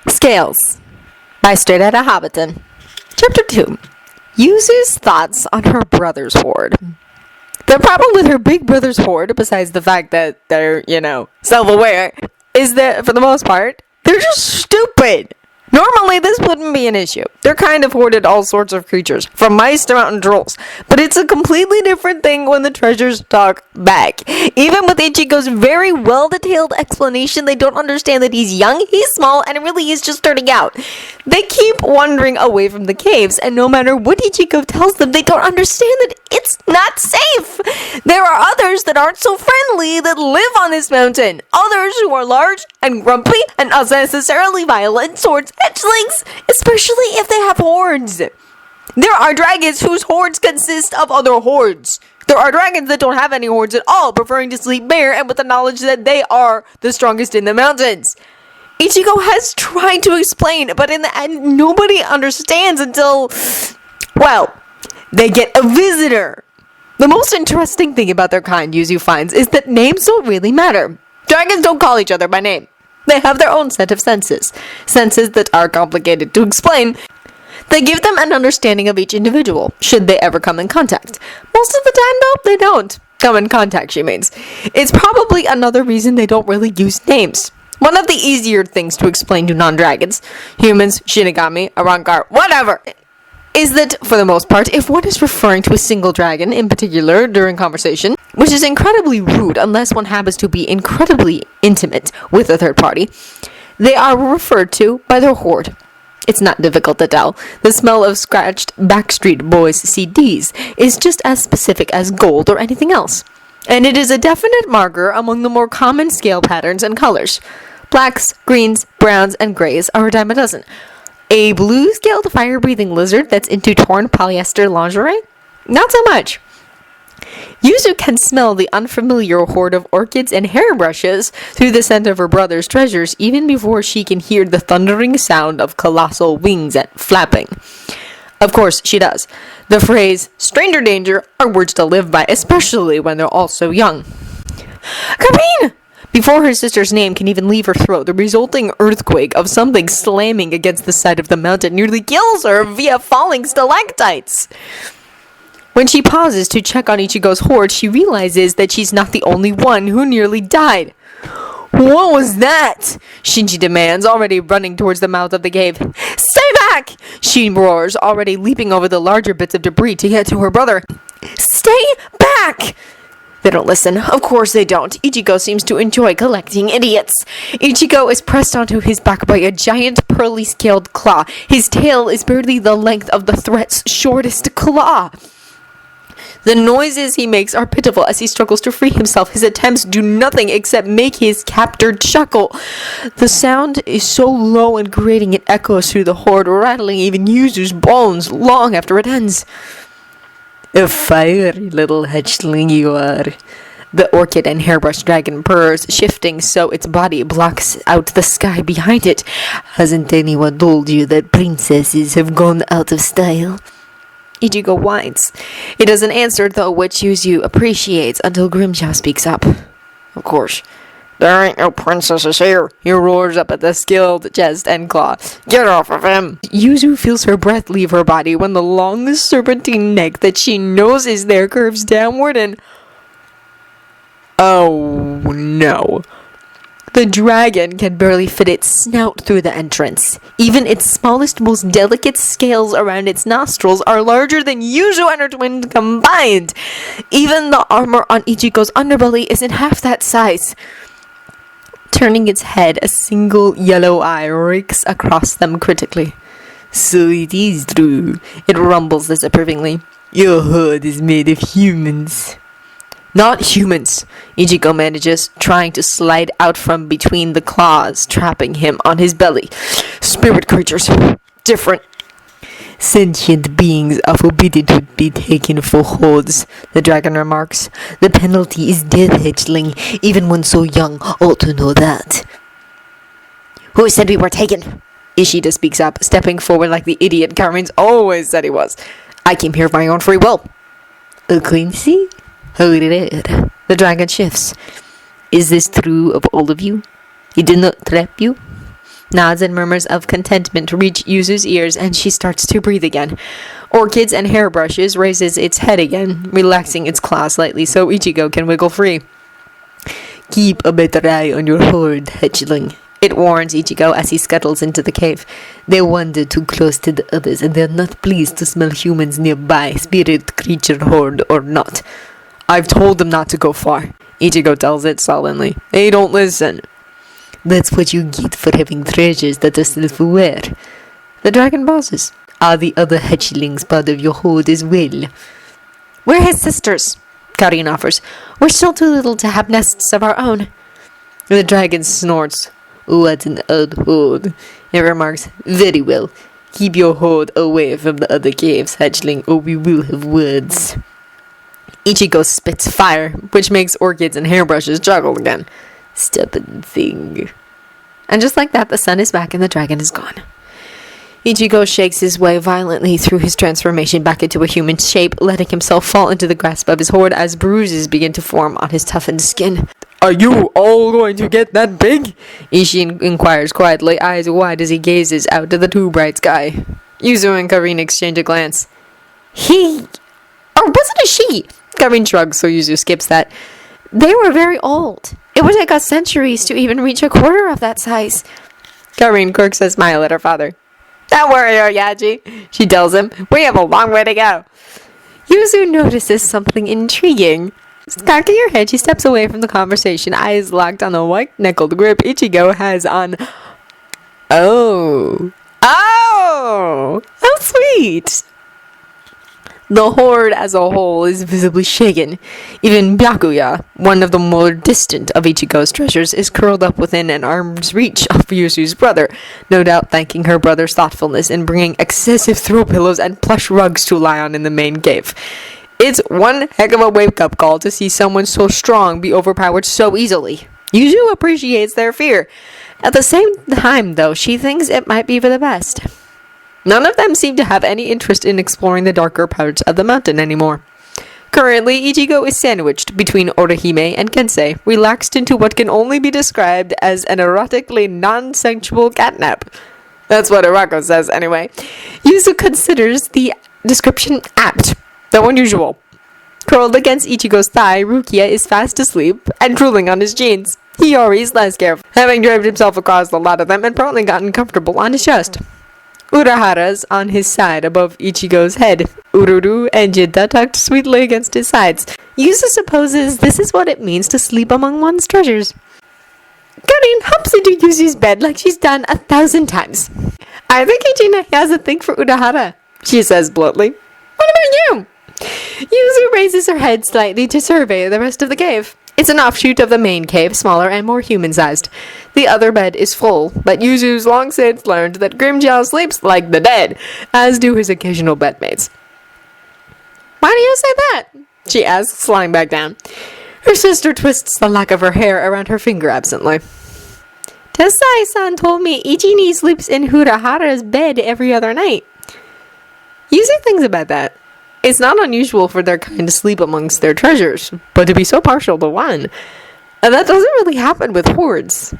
Scales by Straight Outta Hobbiton. Chapter 2. Yuzu's thoughts on her brother's hoard. The problem with her big brother's hoard, besides the fact that they're, self-aware, is that, for the most part, they're just stupid. Normally, this wouldn't be an issue. They're kind of hoarded all sorts of creatures, from mice to mountain trolls. But it's a completely different thing when the treasures talk back. Even with Ichigo's very well-detailed explanation, they don't understand that he's young, he's small, and really is just starting out. They keep wandering away from the caves, and no matter what Ichigo tells them, they don't understand that it's not safe. There are others that aren't so friendly that live on this mountain. Others who are large and grumpy and unnecessarily violent swords edgelings, especially if they have hoards. There are dragons whose hoards consist of other hoards. There are dragons that don't have any hoards at all, preferring to sleep bare and with the knowledge that they are the strongest in the mountains. Ichigo has tried to explain, but in the end, nobody understands until, they get a visitor. The most interesting thing about their kind, Yuzu finds, is that names don't really matter. Dragons don't call each other by name. They have their own set of senses that are complicated to explain. They give them an understanding of each individual, should they ever come in contact. Most of the time, though, they don't come in contact, she means. It's probably another reason they don't really use names. One of the easier things to explain to non-dragons, humans, Shinigami, Arankar, whatever, is that, for the most part, if one is referring to a single dragon in particular during conversation, which is incredibly rude unless one happens to be incredibly intimate with a third party, they are referred to by their hoard. It's not difficult to tell. The smell of scratched Backstreet Boys CDs is just as specific as gold or anything else. And it is a definite marker among the more common scale patterns and colors. Blacks, greens, browns, and grays are a dime a dozen. A blue-scaled fire-breathing lizard that's into torn polyester lingerie? Not so much. Yuzu can smell the unfamiliar hoard of orchids and hairbrushes through the scent of her brother's treasures even before she can hear the thundering sound of colossal wings and flapping. Of course, she does. The phrase, stranger danger, are words to live by, especially when they're all so young. Karine! Before her sister's name can even leave her throat, the resulting earthquake of something slamming against the side of the mountain nearly kills her via falling stalactites. When she pauses to check on Ichigo's hoard, she realizes that she's not the only one who nearly died. What was that? Shinji demands, already running towards the mouth of the cave. Stay back! She roars, already leaping over the larger bits of debris to get to her brother. Stay back! They don't listen. Of course they don't. Ichigo seems to enjoy collecting idiots. Ichigo is pressed onto his back by a giant pearly-scaled claw. His tail is barely the length of the threat's shortest claw. The noises he makes are pitiful as he struggles to free himself. His attempts do nothing except make his captor chuckle. The sound is so low and grating it echoes through the hoard, rattling even Yuzu's bones long after it ends. A fiery little hatchling you are. The orchid and hairbrush dragon purrs, shifting so its body blocks out the sky behind it. Hasn't anyone told you that princesses have gone out of style? Ichigo whines. He doesn't answer, though, which Yuzu appreciates until Grimjaw speaks up. Of course. There ain't no princesses here, he roars up at the skilled chest and claw. Get off of him! Yuzu feels her breath leave her body when the long serpentine neck that she knows is there curves downward and... Oh no. The dragon can barely fit its snout through the entrance. Even its smallest, most delicate scales around its nostrils are larger than Yuzu and her twin combined. Even the armor on Ichigo's underbelly isn't half that size. Turning its head, a single yellow eye rakes across them critically. So it is true, it rumbles disapprovingly. Your hood is made of humans. Not humans, Ichigo manages, trying to slide out from between the claws, trapping him on his belly. Spirit creatures. Different. Sentient beings are forbidden to be taken for hoards, the dragon remarks. The penalty is death, hatchling. Even one so young ought to know that. Who said we were taken? Ishida speaks up, stepping forward like the idiot Karine's always said he was. I came here of my own free will. A Quincy? Hold it. The dragon shifts. Is this true of all of you? He did not trap you? Nods and murmurs of contentment reach Yuzu's ears, and she starts to breathe again. Orchids and hairbrushes raises its head again, relaxing its claw slightly so Ichigo can wiggle free. Keep a better eye on your hoard, hatchling, it warns Ichigo as he scuttles into the cave. They wander too close to the others, and they're not pleased to smell humans nearby, spirit, creature, horde, or not. I've told them not to go far, Ichigo tells it sullenly. They don't listen. That's what you get for having treasures that are self-aware. The dragon pauses. Are the other hatchlings part of your hoard as well? We're his sisters, Karin offers. We're still too little to have nests of our own. The dragon snorts. What an odd hoard, it remarks. Very well. Keep your hoard away from the other caves, hatchling, or we will have words. Ichigo spits fire, which makes orchids and hairbrushes juggle again. Stubborn thing. And just like that, the sun is back and the dragon is gone. Ichigo shakes his way violently through his transformation back into a human shape, letting himself fall into the grasp of his hoard as bruises begin to form on his toughened skin. Are you all going to get that big? Ishi inquires quietly, eyes wide as he gazes out to the too bright sky. Yuzu and Karin exchange a glance. He... or was it a she? Karin shrugs, so Yuzu skips that. They were very old. It would take us centuries to even reach a quarter of that size. Karin quirks a smile at her father. Don't worry, Oyaji, she tells him. We have a long way to go. Yuzu notices something intriguing. Cocking her head, she steps away from the conversation, eyes locked on the white-knuckled grip Ichigo has on... Oh! How sweet! The horde as a whole is visibly shaken. Even Byakuya, one of the more distant of Ichigo's treasures, is curled up within an arm's reach of Yuzu's brother, no doubt thanking her brother's thoughtfulness in bringing excessive throw pillows and plush rugs to lie on in the main cave. It's one heck of a wake-up call to see someone so strong be overpowered so easily. Yuzu appreciates their fear. At the same time, though, she thinks it might be for the best. None of them seem to have any interest in exploring the darker parts of the mountain anymore. Currently, Ichigo is sandwiched between Orihime and Kensei, relaxed into what can only be described as an erotically non-sensual catnap. That's what Arako says, anyway. Yuzu considers the description apt, though unusual. Curled against Ichigo's thigh, Rukia is fast asleep and drooling on his jeans. Hiyori's less careful, having draped himself across the lot of them and apparently gotten comfortable on his chest. Urahara's on his side above Ichigo's head. Ururu and Jinta tucked sweetly against his sides. Yuzu supposes this is what it means to sleep among one's treasures. Karin hops into Yuzu's bed like she's done 1,000 times. I think Ichina has a thing for Urahara, she says bluntly. What about you? Yuzu raises her head slightly to survey the rest of the cave. It's an offshoot of the main cave, smaller and more human-sized. The other bed is full, but Yuzu's long since learned that Grimjow sleeps like the dead, as do his occasional bedmates. Why do you say that? She asks, lying back down. Her sister twists the lock of her hair around her finger absently. Tessai-san told me Ichini sleeps in Urahara's bed every other night. Yuzu thinks about that. It's not unusual for their kind to sleep amongst their treasures, but to be so partial to one, that doesn't really happen with hoards.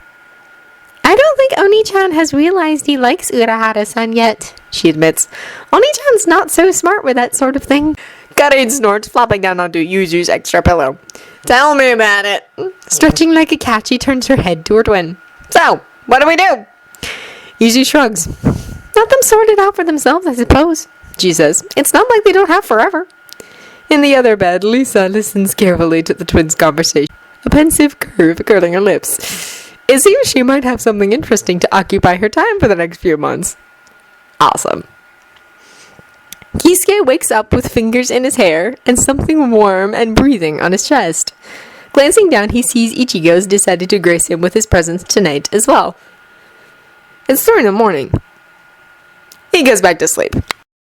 I don't think Oni-chan has realized he likes Urahara-san yet, she admits. Oni-chan's not so smart with that sort of thing. Karin snorts, flopping down onto Yuzu's extra pillow. Tell me about it. Stretching like a cat, she turns her head to her twin. So, what do we do? Yuzu shrugs. Let them sort it out for themselves, I suppose. She says, it's not like they don't have forever. In the other bed, Lisa listens carefully to the twins' conversation, a pensive curve curling her lips. It seems she might have something interesting to occupy her time for the next few months. Awesome. Kisuke wakes up with fingers in his hair and something warm and breathing on his chest. Glancing down, he sees Ichigo's decided to grace him with his presence tonight as well. It's 3 in the morning. He goes back to sleep.